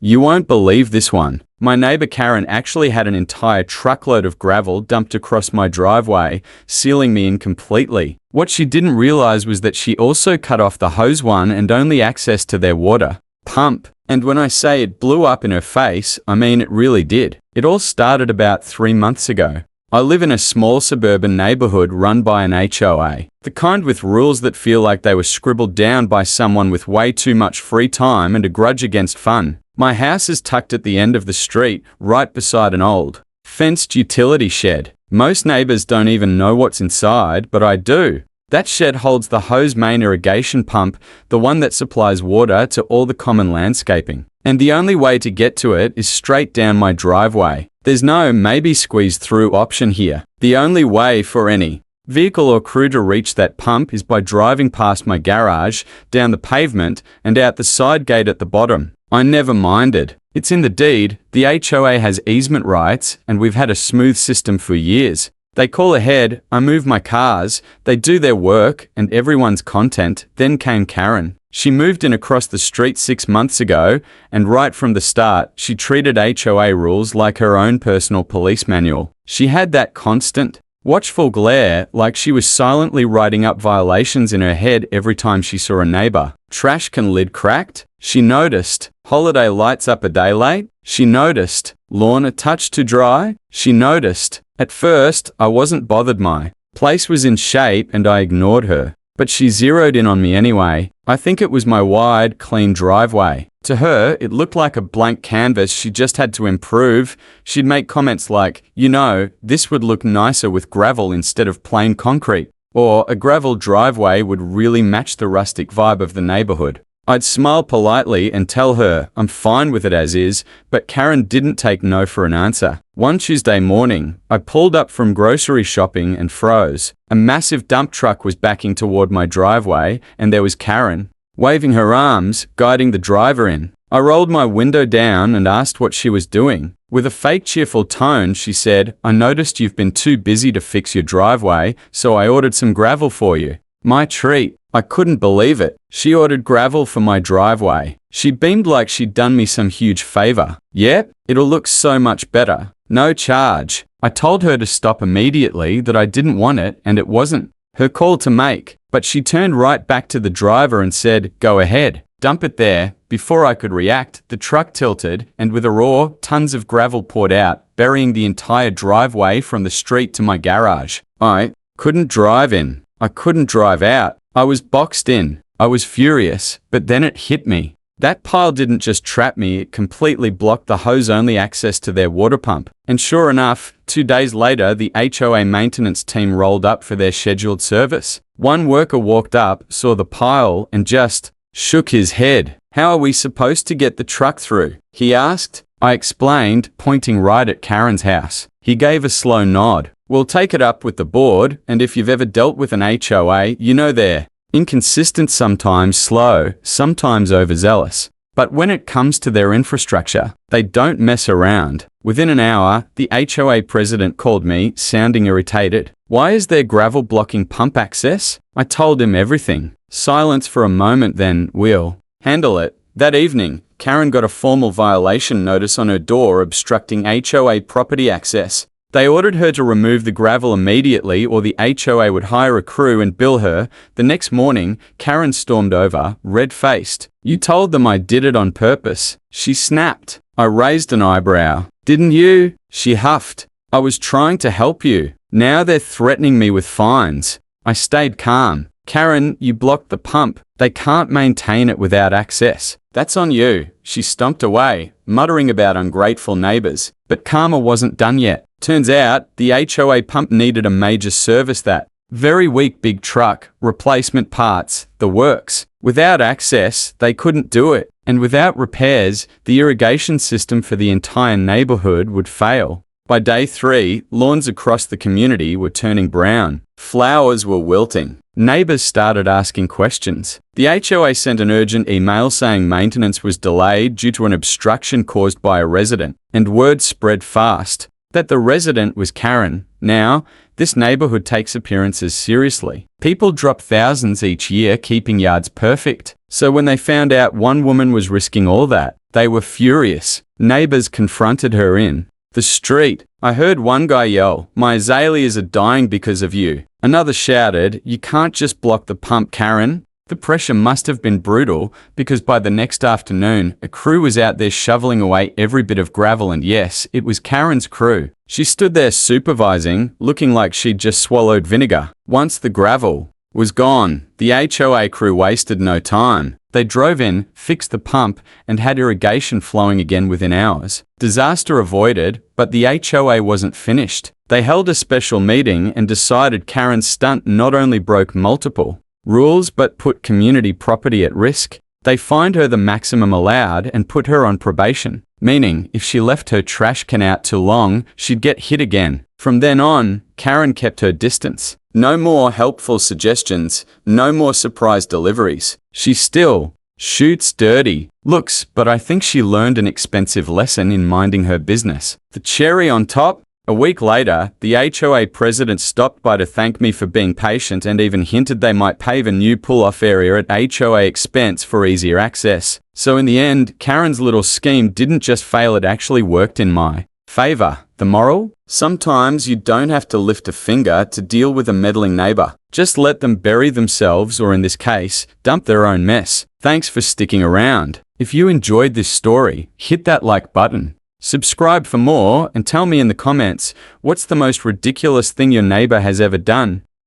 You won't believe this one. My neighbor Karen actually had an entire truckload of gravel dumped across my driveway, sealing me in completely. What she didn't realize was that she also cut off the hose one and only access to their water pump. And when I say it blew up in her face, I mean it really did. It all started about 3 months ago. I live in a small suburban neighborhood run by an HOA, the kind with rules that feel like they were scribbled down by someone with way too much free time and a grudge against fun. My house is tucked at the end of the street, right beside an old, fenced utility shed. Most neighbors don't even know what's inside, but I do. That shed holds the hose main irrigation pump, the one that supplies water to all the common landscaping. And the only way to get to it is straight down my driveway. There's no maybe squeeze through option here. The only way for any vehicle or crew to reach that pump is by driving past my garage, down the pavement, and out the side gate at the bottom. I never minded. It's in the deed, the HOA has easement rights, and we've had a smooth system for years. They call ahead, I move my cars, they do their work, and everyone's content. Then came Karen. She moved in across the street 6 months ago, and right from the start, she treated HOA rules like her own personal police manual. She had that constant, watchful glare, like she was silently writing up violations in her head every time she saw a neighbor. Trash can lid cracked? She noticed. Holiday lights up a day late? She noticed. Lawn a touch too dry? She noticed. At first, I wasn't bothered. My place was in shape and I ignored her. But she zeroed in on me anyway. I think it was my wide, clean driveway. To her, it looked like a blank canvas she just had to improve. She'd make comments like, you know, this would look nicer with gravel instead of plain concrete. Or a gravel driveway would really match the rustic vibe of the neighborhood. I'd smile politely and tell her I'm fine with it as is, but Karen didn't take no for an answer. One Tuesday morning, I pulled up from grocery shopping and froze. A massive dump truck was backing toward my driveway, and there was Karen, waving her arms, guiding the driver in. I rolled my window down and asked what she was doing. With a fake cheerful tone, she said, I noticed you've been too busy to fix your driveway, so I ordered some gravel for you. My treat. I couldn't believe it. She ordered gravel for my driveway. She beamed like she'd done me some huge favor. Yep, it'll look so much better. No charge. I told her to stop immediately, that I didn't want it, and it wasn't her call to make. But she turned right back to the driver and said, go ahead, dump it there. Before I could react, the truck tilted, and with a roar, tons of gravel poured out, burying the entire driveway from the street to my garage. I couldn't drive in. I couldn't drive out. I was boxed in. I was furious, but then it hit me. That pile didn't just trap me, it completely blocked the hose-only access to their water pump. And sure enough, 2 days later, the HOA maintenance team rolled up for their scheduled service. One worker walked up, saw the pile, and just shook his head. How are we supposed to get the truck through? He asked. I explained, pointing right at Karen's house. He gave a slow nod. We'll take it up with the board, and if you've ever dealt with an HOA, you know they're inconsistent, sometimes slow, sometimes overzealous. But when it comes to their infrastructure, they don't mess around. Within an hour, the HOA president called me, sounding irritated. Why is there gravel blocking pump access? I told him everything. Silence for a moment, then, we'll handle it. That evening, Karen got a formal violation notice on her door obstructing HOA property access. They ordered her to remove the gravel immediately or the HOA would hire a crew and bill her. The next morning, Karen stormed over, red-faced. You told them I did it on purpose. She snapped. I raised an eyebrow. Didn't you? She huffed. I was trying to help you. Now they're threatening me with fines. I stayed calm. Karen, you blocked the pump. They can't maintain it without access. That's on you. She stomped away, muttering about ungrateful neighbors. But karma wasn't done yet. Turns out, the HOA pump needed a major service that very weak big truck, replacement parts, the works. Without access, they couldn't do it. And without repairs, the irrigation system for the entire neighborhood would fail. By day 3, lawns across the community were turning brown. Flowers were wilting. Neighbors started asking questions. The HOA sent an urgent email saying maintenance was delayed due to an obstruction caused by a resident. And word spread fast. that the resident was Karen. Now, this neighborhood takes appearances seriously. People drop thousands each year keeping yards perfect. So when they found out one woman was risking all that, they were furious. Neighbors confronted her in the street. I heard one guy yell, "My azaleas are dying because of you." Another shouted, "You can't just block the pump, Karen." The pressure must have been brutal, because by the next afternoon, a crew was out there shoveling away every bit of gravel, and yes, it was Karen's crew. She stood there supervising, looking like she'd just swallowed vinegar. Once the gravel was gone, the HOA crew wasted no time. They drove in, fixed the pump, and had irrigation flowing again within hours. Disaster avoided, but the HOA wasn't finished. They held a special meeting and decided Karen's stunt not only broke multiple rules but put community property at risk. They fined her the maximum allowed and put her on probation, meaning if she left her trash can out too long, she'd get hit again. From then on, Karen kept her distance. No more helpful suggestions, no more surprise deliveries. She still shoots dirty looks, but I think she learned an expensive lesson in minding her business. The cherry on top? A week later, the HOA president stopped by to thank me for being patient and even hinted they might pave a new pull-off area at HOA expense for easier access. So in the end, Karen's little scheme didn't just fail, it actually worked in my favor. The moral? Sometimes you don't have to lift a finger to deal with a meddling neighbor. Just let them bury themselves, or in this case, dump their own mess. Thanks for sticking around. If you enjoyed this story, hit that like button. Subscribe for more and tell me in the comments, what's the most ridiculous thing your neighbor has ever done?